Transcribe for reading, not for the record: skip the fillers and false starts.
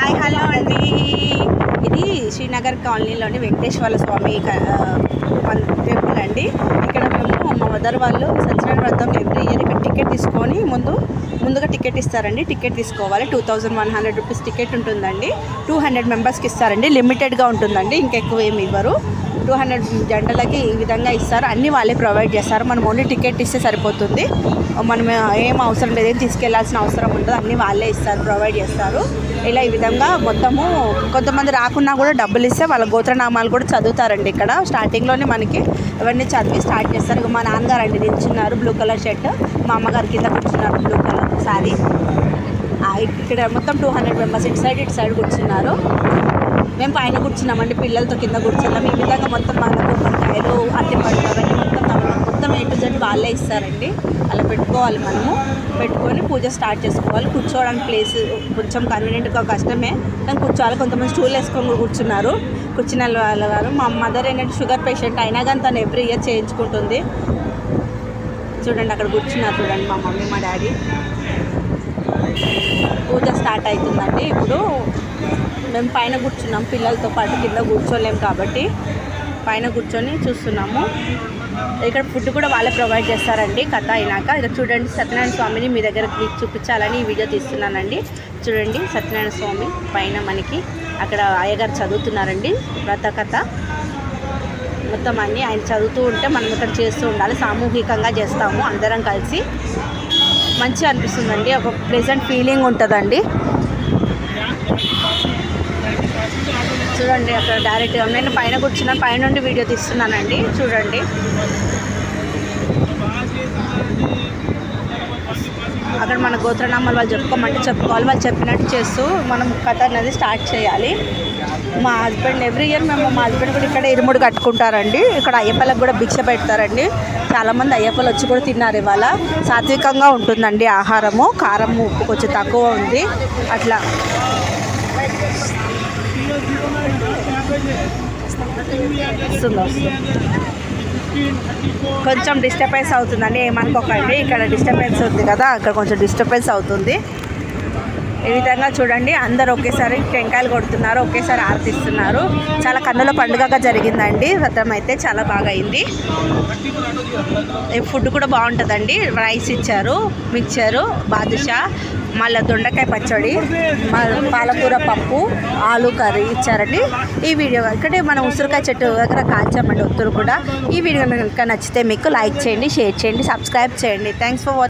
Hi hello అండి. ఇది శ్రీనగర్ కాలనీలోని వెంకటేశ్వర స్వామి టెంపుల్ అండి. ఇక్కడ మేము మా మదర్ వాళ్ళు సత్యనారాయణ వ్రతం ఎవ్రీ ఇయర్ ఇక్కడ టికెట్ తీసుకొని ముందుగా టికెట్ ఇస్తారండి. టికెట్ తీసుకోవాలి. 2100 రూపీస్ టికెట్ ఉంటుందండి. 200 మెంబర్స్కి ఇస్తారండి. లిమిటెడ్గా ఉంటుందండి, ఇంకెక్కువ ఏమి ఇవ్వరు. 200 జంటలకి ఈ విధంగా ఇస్తారు. అన్నీ వాళ్ళే ప్రొవైడ్ చేస్తారు. మనం ఓన్లీ టికెట్ ఇస్తే సరిపోతుంది. మనం ఏం అవసరం లేదు, ఏం తీసుకెళ్లాల్సిన అవసరం ఉండదు. అన్నీ వాళ్ళే ఇస్తారు, ప్రొవైడ్ చేస్తారు. ఇలా ఈ విధంగా మొత్తము కొంతమంది రాకున్నా కూడా డబ్బులు ఇస్తే వాళ్ళ గోత్రనామాలు కూడా చదువుతారండి. ఇక్కడ స్టార్టింగ్లోనే మనకి అవన్నీ చదివి స్టార్ట్ చేస్తారు. మా నాన్నగారు అండి నిల్చున్నారు, బ్లూ కలర్ షర్ట్. మా అమ్మగారు కింద కూర్చున్నారు, బ్లూ కలర్ శారీ. ఇక్కడ మొత్తం 200 మెంబర్స్ ఇటు సైడ్ కూర్చున్నారు. మేము పైన కూర్చున్నామండి, పిల్లలతో కింద కూర్చున్నాం. ఈ విధంగా మొత్తం మనకు కొబ్బరికాయలు, అరటిపళ్ళు అవన్నీ మొత్తం A to Z వాళ్ళే ఇస్తారండి. అలా పెట్టుకోవాలి. మనము పెట్టుకొని పూజ స్టార్ట్ చేసుకోవాలి. కూర్చోవడానికి ప్లేస్ కొంచెం కన్వీనియంట్గా కష్టమే, కానీ కూర్చోవాలి. కొంతమంది స్టూల్ వేసుకొని కూర్చున్నారు. కూర్చున్న వాళ్ళ మా మదర్ ఏంటంటే షుగర్ పేషెంట్ అయినా కానీ తను ఎవ్రీ ఇయర్ చేయించుకుంటుంది. చూడండి అక్కడ కూర్చున్నారు, చూడండి మా మమ్మీ మా డాడీ. పూజ స్టార్ట్ అవుతుందండి. ఇప్పుడు మేము పైన కూర్చున్నాం, పిల్లలతో పాటు కింద కూర్చోలేము కాబట్టి పైన కూర్చొని చూస్తున్నాము. ఇక్కడ ఫుడ్ కూడా వాళ్ళే ప్రొవైడ్ చేస్తారండి. కథ అయినాక ఇక్కడ చూడండి, సత్యనారాయణ స్వామిని మీ దగ్గర మీకు చూపించాలని ఈ వీడియో తీస్తున్నానండి. చూడండి సత్యనారాయణ స్వామి పైన మనకి అక్కడ అయ్యగారు చదువుతున్నారండి వ్రత కథ మొత్తం అన్నీ ఆయన చదువుతూ ఉంటే మనం ఇక్కడ చేస్తూ ఉండాలి. సామూహికంగా చేస్తాము అందరం కలిసి. మంచిగా అనిపిస్తుందండి, ఒక ప్లెజెంట్ ఫీలింగ్ ఉంటుందండి. చూడండి అక్కడ డైరెక్ట్గా నేను పైన కూర్చున్నాను, పైన నుండి వీడియో తీస్తున్నానండి. చూడండి అక్కడ మన గోత్రనామాలు వాళ్ళు చెప్పుకోమంటే చెప్పుకోవాలి. వాళ్ళు చెప్పినట్టు చేస్తూ మనం కథ అనేది స్టార్ట్ చేయాలి. మా హస్బెండ్ ఎవ్రీ ఇయర్ మా హస్బెండ్ కూడా ఇక్కడ ఇరుముడు కట్టుకుంటారండి. ఇక్కడ అయ్యప్పలకు కూడా భిక్ష పెడతారండి. చాలామంది అయ్యప్పలు వచ్చి కూడా తిన్నారు. ఇవాళ సాత్వికంగా ఉంటుందండి ఆహారము. కారం ఉప్పు కొంచెం తక్కువ ఉంది. అట్లా కొంచెం డిస్టర్బెన్స్ అవుతుందండి, ఏమనుకోకండి. ఇక్కడ డిస్టర్బెన్స్ ఉంది కదా, అక్కడ కొంచెం డిస్టర్బెన్స్ అవుతుంది. ఈ విధంగా చూడండి అందరు ఒకేసారి టెంకాయలు కొడుతున్నారు, ఒకేసారి ఆరతిస్తున్నారు. చాలా కన్నుల పండుగగా జరిగిందండి. వ్రతం అయితే చాలా బాగా అయింది. ఫుడ్ కూడా బాగుంటుందండి. రైస్ ఇచ్చారు, మిక్చరు, బాదుషా, మళ్ళీ దొండకాయ పచ్చడి, పాలకూర పప్పు, ఆలు కర్రీ ఇచ్చారండి. ఈ వీడియో ఇక్కడే మనం ఉసిరికాయ చెట్టు దగ్గర కాల్చామండి ఒత్తురు కూడా. ఈ వీడియో కనుక నచ్చితే మీకు లైక్ చేయండి, షేర్ చేయండి, సబ్స్క్రైబ్ చేయండి. Thanks for watching.